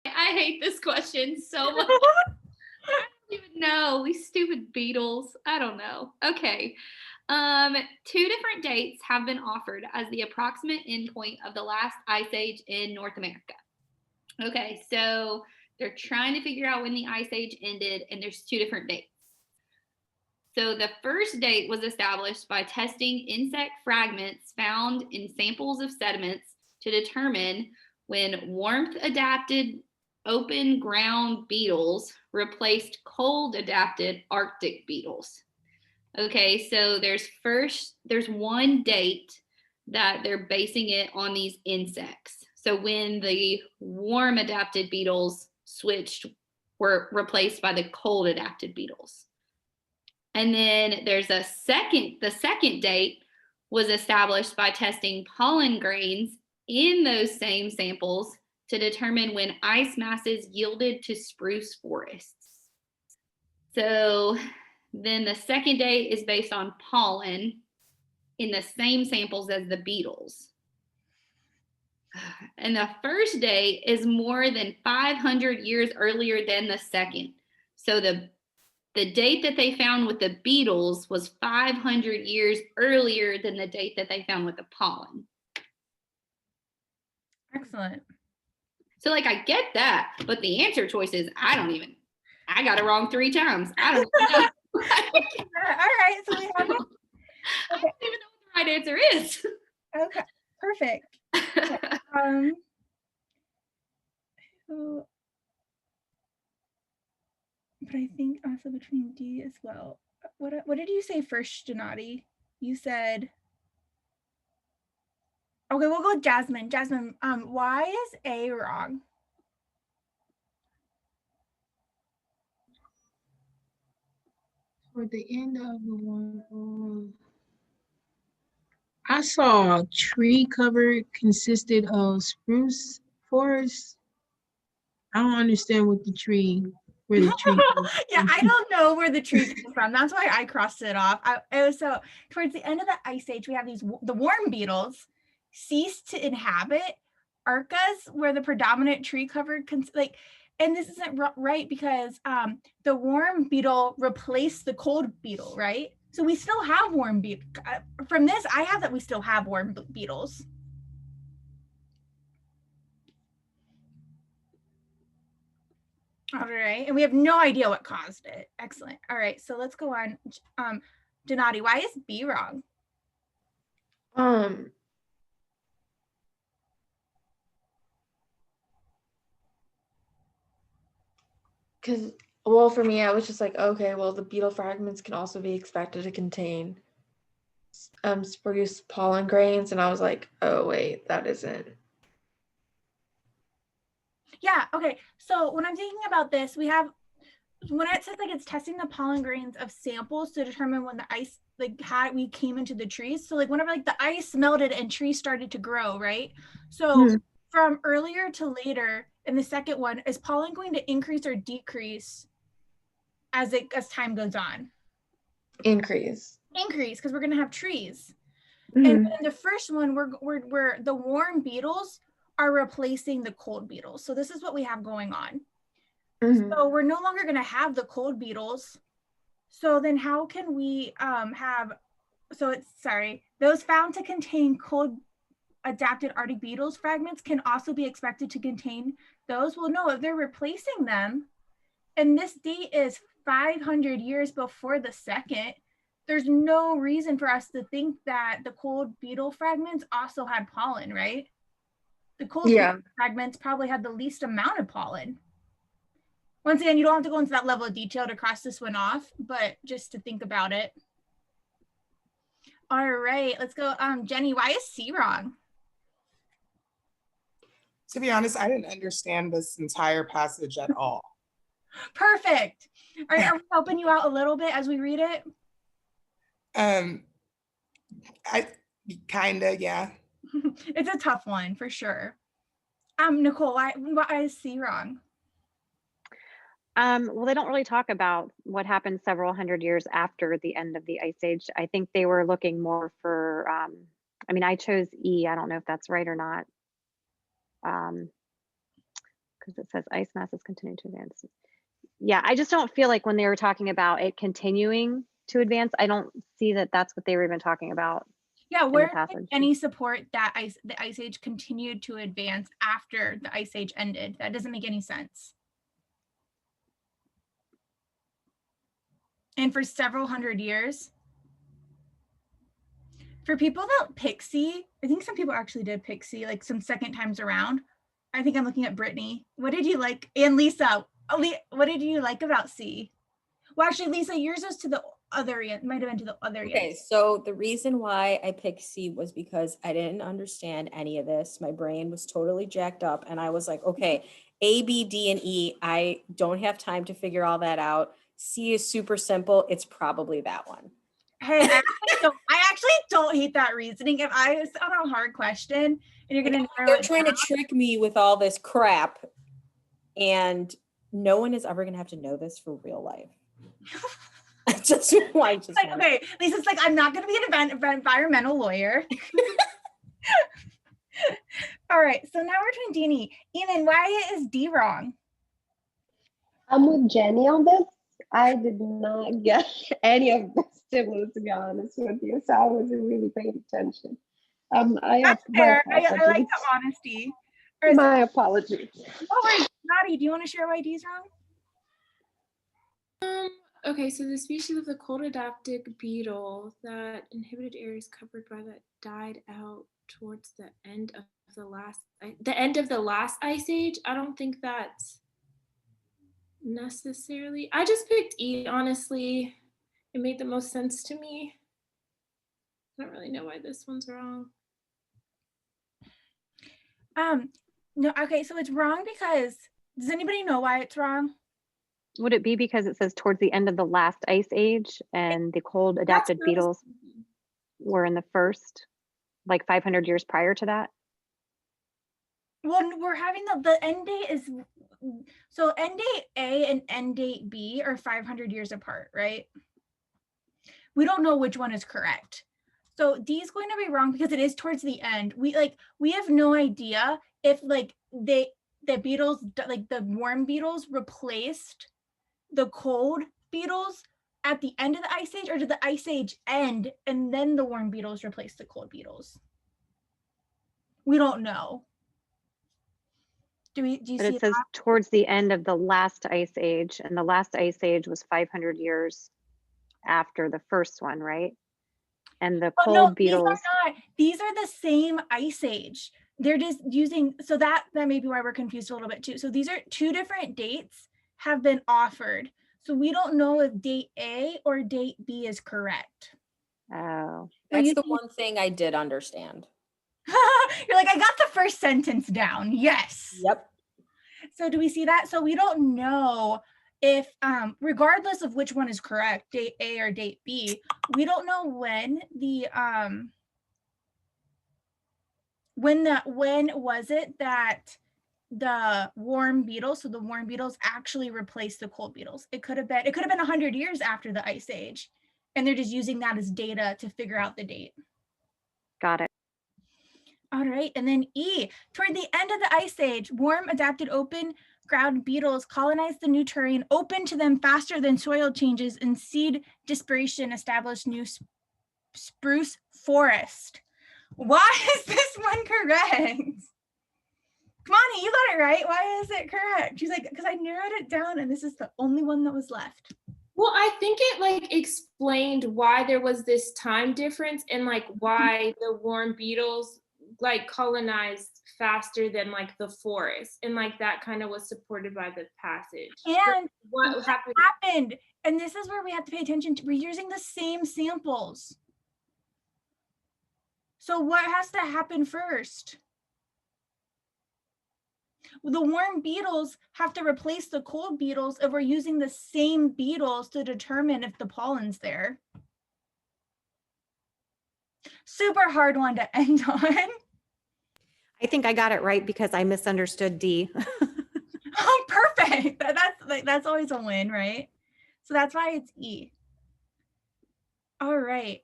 I hate this question so much. I don't even know. These stupid beetles. I don't know. Okay. Two different dates have been offered as the approximate endpoint of the last ice age in North America. Okay, so they're trying to figure out when the ice age ended, and there's two different dates. So the first date was established by testing insect fragments found in samples of sediments to determine when warmth-adapted open ground beetles replaced cold-adapted Arctic beetles. Okay, so there's one date that they're basing it on these insects. So when the warm-adapted beetles were replaced by the cold-adapted beetles. And then there's the second date was established by testing pollen grains in those same samples to determine when ice masses yielded to spruce forests. So then the second date is based on pollen in the same samples as the beetles. And the first date is more than 500 years earlier than the second. So the date that they found with the beetles was 500 years earlier than the date that they found with the pollen. Excellent. So like, I get that, but the answer choice is, I got it wrong 3 times. I don't know. All right, so we have it. I don't even know what the right answer is. Okay, perfect. Okay. But I think also between D as well. What did you say first, Donati? You said, okay, we'll go with Jasmine. Jasmine, why is A wrong? For the end of the one, I saw tree cover consisted of spruce forest. I don't understand what the tree, where the tree Yeah, I don't know where the tree came from. That's why I crossed it off. It was so towards the end of the ice age, we have the warm beetles ceased to inhabit Arcas, where the predominant tree covered and this isn't right because the warm beetle replaced the cold beetle, right? So we still have warm beetle. From this, I have that we still have warm beetles. All right, and we have no idea what caused it. Excellent. All right, so let's go on. Donati, why is B wrong? Because, well, for me, I was just like, okay, well, the beetle fragments can also be expected to contain spruce pollen grains, and I was like, oh wait, that isn't. Yeah, okay, so when I'm thinking about this, we have, when it says like it's testing the pollen grains of samples to determine when the ice we came into the trees. So like whenever like the ice melted and trees started to grow, right? So from earlier to later in the second one, is pollen going to increase or decrease as time goes on? Increase, because we're going to have trees. And in the first one, we're the warm beetles are replacing the cold beetles. So this is what we have going on. So we're no longer going to have the cold beetles. So then how can we those found to contain cold adapted Arctic beetles fragments can also be expected to contain those. Well, no, if they're replacing them, and this date is 500 years before the second, there's no reason for us to think that the cold beetle fragments also had pollen, right? The cold beetle fragments probably had the least amount of pollen. Once again, you don't have to go into that level of detail to cross this one off, but just to think about it. All right, let's go. Jenny, why is C wrong? To be honest, I didn't understand this entire passage at all. Perfect. All right, are we helping you out a little bit as we read it? I kinda, yeah. It's a tough one for sure. Nicole, why is C wrong? Well, they don't really talk about what happened several hundred years after the end of the Ice Age. I think they were looking more for, I mean, I chose E. I don't know if that's right or not. Because because it says ice masses continue to advance. Yeah, I just don't feel like when they were talking about it continuing to advance, I don't see that that's what they were even talking about. Yeah, the where is passage. any support that the ice age continued to advance after the ice age ended? That doesn't make any sense. And for several hundred years. For people that pick C, I think some people actually did pick C, like some second times around. I think I'm looking at Brittany. What did you like? And Lisa, what did you like about C? Well, actually, Lisa, yours is to the other end, might have been to the other end. Okay, so the reason why I picked C was because I didn't understand any of this. My brain was totally jacked up, and I was like, okay, A, B, D, and E, I don't have time to figure all that out. C is super simple. It's probably that one. Hey, I actually don't hate that reasoning. If I was on a hard question and you're gonna They're trying to trick me with all this crap, and no one is ever gonna have to know this for real life. Okay, Lisa's like, I'm not gonna be an environmental lawyer. All right, so now we're doing D and E. Eamon, why is D wrong? I'm with Jenny on this. I did not get any of the stimulus, to be honest with you, so I wasn't really paying attention. That's fair. I like the honesty. My apologies. Oh, Maddie, do you want to share why D's wrong? Okay, so the species of the cold adapted beetle that inhabited areas covered by that died out towards the end of the last ice age. I don't think that's necessarily. I just picked E, honestly. It made the most sense to me. I don't really know why this one's wrong. No, okay, so it's wrong because, does anybody know why it's wrong? Would it be because it says towards the end of the last ice age and the cold adapted beetles were in the first, like 500 years prior to that? Well, we're having the end date is, so end date A and end date B are 500 years apart, right? We don't know which one is correct. So D is going to be wrong because it is towards the end. We have no idea if like the beetles, like the warm beetles replaced the cold beetles at the end of the ice age, or did the ice age end and then the warm beetles replaced the cold beetles? We don't know. Do you but see it says that? towards the end of the last ice age, and the last ice age was 500 years after the first one, right? And the cold beetles. These are the same ice age. They're just using, so that may be why we're confused a little bit too. So these are two different dates have been offered. So we don't know if date A or date B is correct. Oh. That's the one thing I did understand. You're like, I got the first sentence down. Yes. Yep. So do we see that? So we don't know if, regardless of which one is correct, date A or date B, we don't know when was it that the warm beetles, so the warm beetles actually replaced the cold beetles? It could have been 100 years after the ice age, and they're just using that as data to figure out the date. Got it. All right, and then E, toward the end of the ice age, warm adapted open ground beetles colonized the new terrain, open to them faster than soil changes, and seed dispersion established new spruce forest. Why is this one correct? Kamani, you got it right. Why is it correct? She's like, because I narrowed it down and this is the only one that was left. Well, I think it like explained why there was this time difference and like why the warm beetles like colonized faster than like the forest, and like that kind of was supported by the passage. And what happened? And this is where we have to pay attention to, we're using the same samples. So what has to happen first? The warm beetles have to replace the cold beetles if we're using the same beetles to determine if the pollen's there. Super hard one to end on. I think I got it right because I misunderstood D. Oh, perfect. That's always a win, right? So that's why it's E. All right.